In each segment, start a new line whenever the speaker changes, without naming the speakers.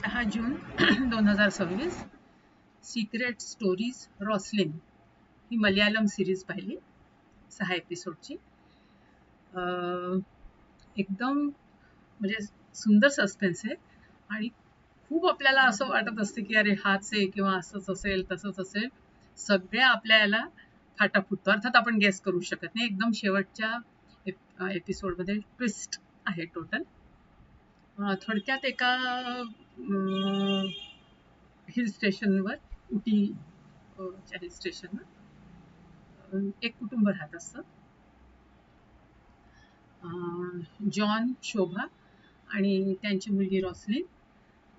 10 जून 2026. Secret stories Rosslyn ही Malayalam series पाहिली 6 एपिसोडची. एकदम म्हणजे सुंदर सस्पेन्स आहे आणि खूप आपल्याला असं वाटत असते की अरे हाच आहे किंवा असंच असेल तसंच असेल. सगळ्या आपल्या याला फाटा फुटतो. अर्थात आपण गेस करू शकत नाही. एकदम शेवटच्या एपिसोडमध्ये ट्विस्ट आहे टोटल. थोडक्यात एका हिल स्टेशनवर उटी हिल स्टेशनवर एक कुटुंब राहत असतं. जॉन, शोभा आणि त्यांची मुलगी रॉसलिन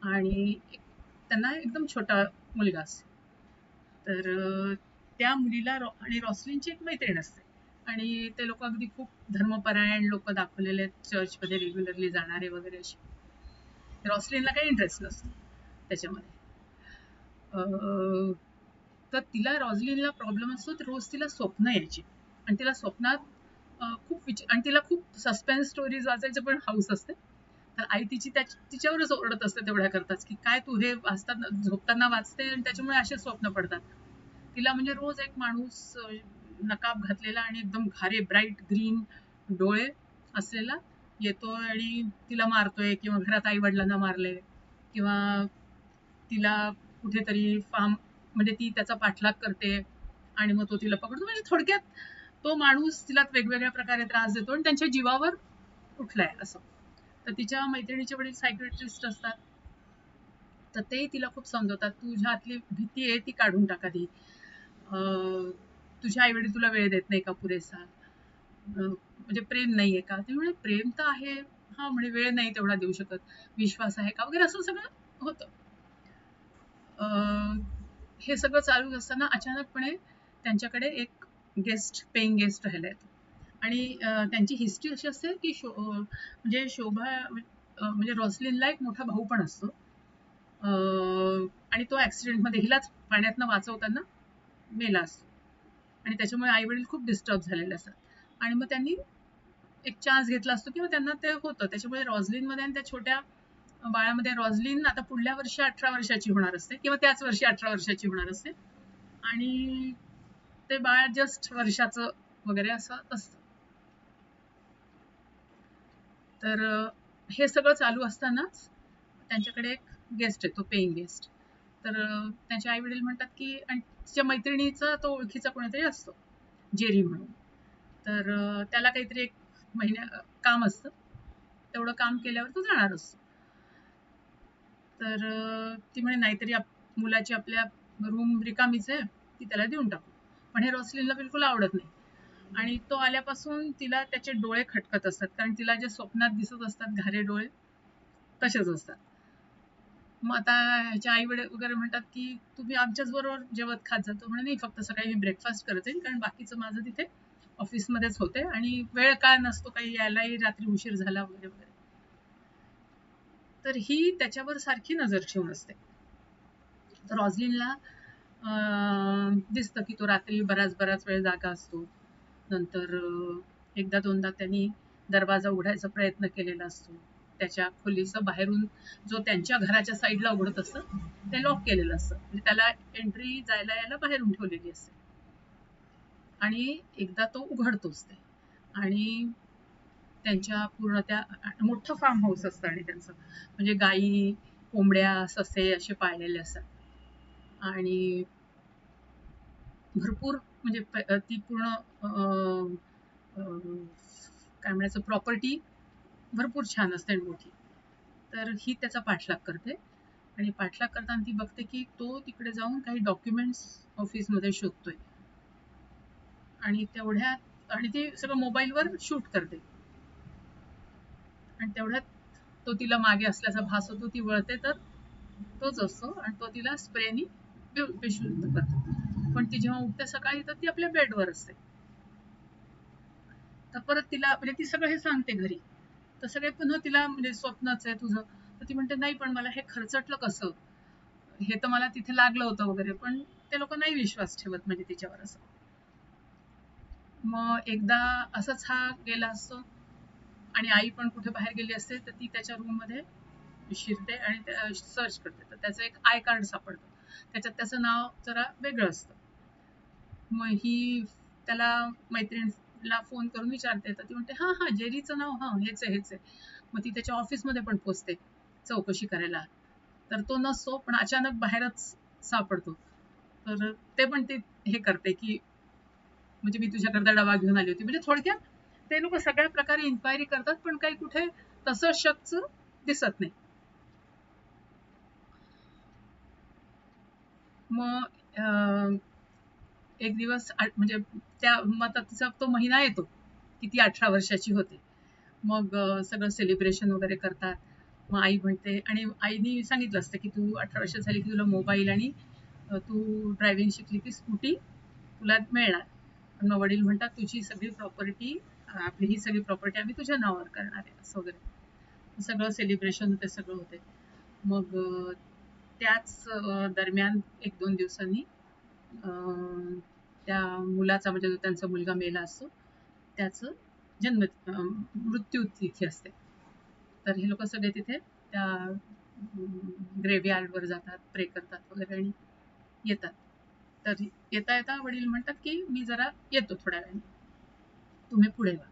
आणि त्यांना एकदम छोटा मुलगा असतो. तर त्या मुलीला आणि रॉसलिनची एक मैत्रीण असते आणि ते लोक अगदी खूप धर्मपरायण लोक दाखवलेले आहेत, चर्चमध्ये रेग्युलरली जाणारे वगैरे असे. रॉसलिनला काही इंटरेस्ट नसतो त्याच्यामध्ये. तर तिला रॉसलिनला प्रॉब्लेम असतो. रोज तिला स्वप्न यायची आणि तिला स्वप्नात आणि तिला खूप सस्पेन्स स्टोरीज वाचायचं पण हाऊस असते. तर आई तिची तिच्यावरच ओरडत असते तेवढ्या करताच की काय तू हे वाचताना झोपताना वाचते आणि त्याच्यामुळे असे स्वप्न पडतात. तिला म्हणजे रोज एक माणूस नकाब घातलेला आणि एकदम घारे ब्राईट ग्रीन डोळे असलेला येतो आणि तिला मारतोय किंवा घरात आई वडिलांना मारले किंवा तिला कुठेतरी फार्म म्हणजे ती त्याचा पाठलाग करते आणि मग तो तिला पकडतो. म्हणजे थोडक्यात तो माणूस तिला वेगवेगळ्या प्रकारे त्रास देतो आणि त्यांच्या जीवावर उठलाय असं. तर तिच्या मैत्रिणीचे वडील सायक्रेट्रिस्ट असतात. तर ते तिला खूप समजवतात, तुझ्यातली भीती आहे ती काढून टाक आधी. तुझे आई वडील तुला वेळ देत नाही का पुरेसा, म्हणजे प्रेम नाहीये का? ते म्हणे प्रेम तर आहे, हा म्हणे वेळ नाही तेवढा देऊ शकत, विश्वास आहे का वगैरे असं सगळं होतं. हे सगळं चालू असताना अचानकपणे त्यांच्याकडे एक पेइंग गेस्ट राहिला येतो आणि त्यांची हिस्ट्री अशी असते की म्हणजे शोभा म्हणजे रॉसलिनला एक मोठा भाऊ पण असतो आणि तो ऍक्सिडेंटमध्ये हिलाच पाण्यातनं वाचवताना मेला असतो आणि त्याच्यामुळे आई वडील खूप डिस्टर्ब झालेले असतात आणि मग त्यांनी एक चान्स घेतला असतो किंवा त्यांना ते होतं. त्याच्यामुळे रॉसलिनमध्ये आणि त्या छोट्या बाळामध्ये, रॉसलिन आता पुढल्या वर्षी 18 वर्षाची होणार असते किंवा त्याच वर्षी 18 वर्षाची होणार असते आणि ते बाळ जस्ट वर्षाचं वगैरे असं असतं. तर हे सगळं चालू असतानाच त्यांच्याकडे एक गेस्ट येतो, पेइंग गेस्ट. तर त्यांचे आई वडील म्हणतात की, आणि तिच्या मैत्रिणीचा तो ओळखीचा कोणीतरी असतो, जेरी म्हणून. तर त्याला काहीतरी एक काम असतं, तेवढं काम केल्यावर तो जाणार असतो. तर ती म्हणे नाहीतरी मुलाची आपल्या रूम रिकामीच आहे, ती त्याला देऊन टाकू. पण हे रॉसलिनला बिलकुल आवडत नाही आणि तो आल्यापासून तिला त्याचे डोळे खटकत असतात, कारण तिला जे स्वप्नात दिसत असतात घारे डोळे तसेच असतात. मग आता ह्याच्या आई वगैरे म्हणतात की तुम्ही आमच्याच बरोबर जेवत खात जातो. म्हणे नाही, फक्त सकाळी मी ब्रेकफास्ट करते कारण बाकीचं माझं तिथे ऑफिसमध्येच होते आणि वेळ काय नसतो काही यायलाही, रात्री उशीर झाला वगैरे वगैरे. तर ही त्याच्यावर सारखी नजर ठेवून असते. तर रॉसलिनला दिसतं की तो रात्री बराच वेळ जागा असतो. नंतर एकदा दोनदा त्यांनी दरवाजा उघडायचा प्रयत्न केलेला असतो. त्याच्या खोलीचं बाहेरून जो त्यांच्या घराच्या साईडला उघडत असतं ते लॉक केलेलं असतं, म्हणजे त्याला एंट्री जायला यायला बाहेरून ठेवलेली असते. आणि एकदा तो उघडतोच ते आणि त्यांच्या पूर्ण त्या मोठं फार्म हाऊस असतं आणि त्यांचं म्हणजे गायी, कोंबड्या, ससे असे पाळलेले असतात आणि भरपूर म्हणजे ती पूर्ण काय म्हणायचं प्रॉपर्टी भरपूर छान असते आणि मोठी. तर ही त्याचा पाठलाग करते आणि पाठलाग करताना ती बघते की तो तिकडे जाऊन काही डॉक्युमेंट्स ऑफिसमध्ये शोधतोय आणि तेवढ्यात आणि ती सगळं मोबाईलवर शूट करते आणि तेवढ्यात तो तिला मागे असल्याचा भास होतो. ती वळते तर तोच असतो आणि तो तिला स्प्रेनी बेशुद्ध करतो. पण ती जेव्हा उठते सकाळी तर ती आपल्या बेडवर असते. तर परत तिला म्हणजे ती सगळं हे सांगते घरी, तर सगळे पुन्हा तिला म्हणजे स्वप्नच आहे तुझं. तर ती म्हणते नाही, पण मला हे खरचटलं कसं, हे तर मला तिथे लागलं होतं वगैरे. पण ते लोक नाही विश्वास ठेवत म्हणजे तिच्यावर असं. मग एकदा असंच हा गेला असतो आणि आई पण कुठे बाहेर गेली असते, तर ती त्याच्या रूम मध्ये शिरते आणि सर्च करते, तर त्याचं एक आय कार्ड सापडतं. त्याच्यात त्याचं नाव जरा वेगळं असतं. मग ही त्याला मैत्रिणीला फोन करून विचारते, तर ती म्हणते हा हा जेरीचं नाव, हा हेच आहे हेच आहे. मग ती त्याच्या ऑफिसमध्ये पण पोचते चौकशी करायला, तर तो नसतो, पण अचानक बाहेरच सापडतो. तर ते पण ते हे करते की म्हणजे मी तुझ्याकरता डबा घेऊन आली होती. म्हणजे थोडक्यात ते लोक सगळ्या प्रकारे इन्क्वायरी करतात, पण काही कुठे तसं शख्स दिसत नाही. मग एक दिवस म्हणजे त्या मग तिचा तो महिना येतो की ती 18 वर्षाची होते. मग सगळं सेलिब्रेशन वगैरे करतात. मग आई म्हणते, आणि आईनी सांगितलं असतं की तू 18 वर्ष झाली की तुला मोबाईल आणि तू ड्रायव्हिंग शिकली की स्कूटी तुला मिळणार. पण मग वडील म्हणतात तुझी सगळी प्रॉपर्टी, आपली ही सगळी प्रॉपर्टी आम्ही तुझ्या नावावर करणार आहे, असं वगैरे सगळं सेलिब्रेशन होते, सगळं होते. मग त्याच दरम्यान 1-2 दिवसांनी त्या मुलाचा, म्हणजे जो त्यांचा मुलगा मेला असतो त्याचं मृत्यू तिथी असते. तर हे लोक सगळे तिथे त्या ग्रेव्हयार्डवर जातात, प्रे करतात वगैरे आणि येतात. तर येता येता वडील म्हणतात की मी जरा येतो थोड्या वेळाने, तुम्ही पुढे व्हा.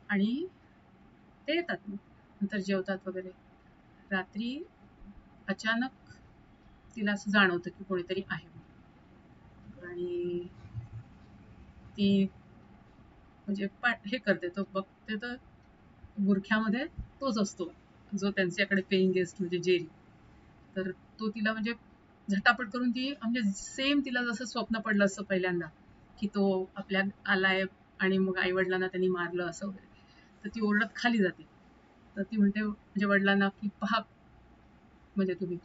आणि ते येतात. मग नंतर जेवतात वगैरे. रात्री अचानक तिला असं जाणवतं की कोणीतरी आहे आणि ती म्हणजे हे करते, तो बघते तर बुरख्यामध्ये तोच असतो जो त्यांच्याकडे पेईंग गेस्ट, म्हणजे जेरी. तर तो तिला म्हणजे झटापट करून ती, म्हणजे सेम तिला जसं स्वप्न पडलं असतं पहिल्यांदा की तो आपल्या आलाय आणि मग आई वडिलांना त्यांनी मारलं असं वगैरे, तर ती ओरडत खाली जाते. तर ती म्हणते म्हणजे वडिलांना की पहा, म्हणजे तुम्ही,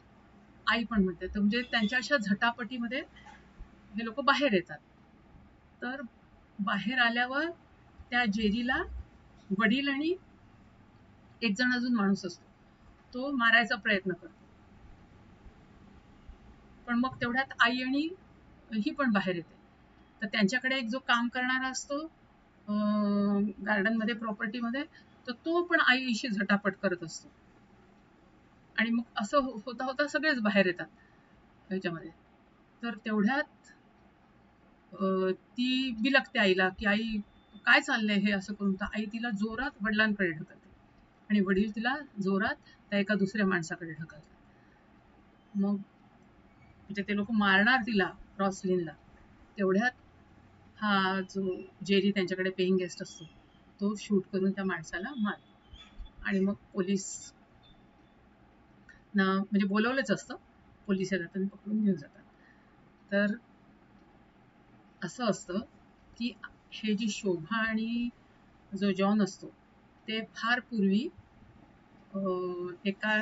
आई पण म्हणते. तर म्हणजे त्यांच्या अशा झटापटीमध्ये हे लोक बाहेर येतात. तर बाहेर आल्यावर त्या जेरीला वडील आणि एक जण अजून माणूस असतो, तो मारायचा प्रयत्न करतो. पण मग तेवढ्यात आई आणि ही पण बाहेर येते. तर त्यांच्याकडे एक जो काम करणारा असतो गार्डन मध्ये, प्रॉपर्टी मध्ये, तर तो पण आईशी झटापट करत असतो. आणि मग असं होता होता सगळेच बाहेर येतात ह्याच्यामध्ये. तर तेवढ्यात ती बिलगते आईला की आई काय चाललंय हे असं करून. तर आई तिला जोरात वडिलांकडे ढकलते आणि वडील तिला जोरात त्या एका दुसऱ्या माणसाकडे ढकलतात. मग म्हणजे ते लोक मारणार तिला, रॉसलिनला. तेवढ्यात हा जो जेरी त्यांच्याकडे पेईंग गेस्ट असतो, तो शूट करून त्या माणसाला मारतो. आणि मग पोलीस ना म्हणजे बोलवलंच असतं, पोलीस येतात आणि पकडून घेऊन जातात. तर असं असतं की हे जी शोभा आणि जो जॉन असतो ते फार पूर्वी एका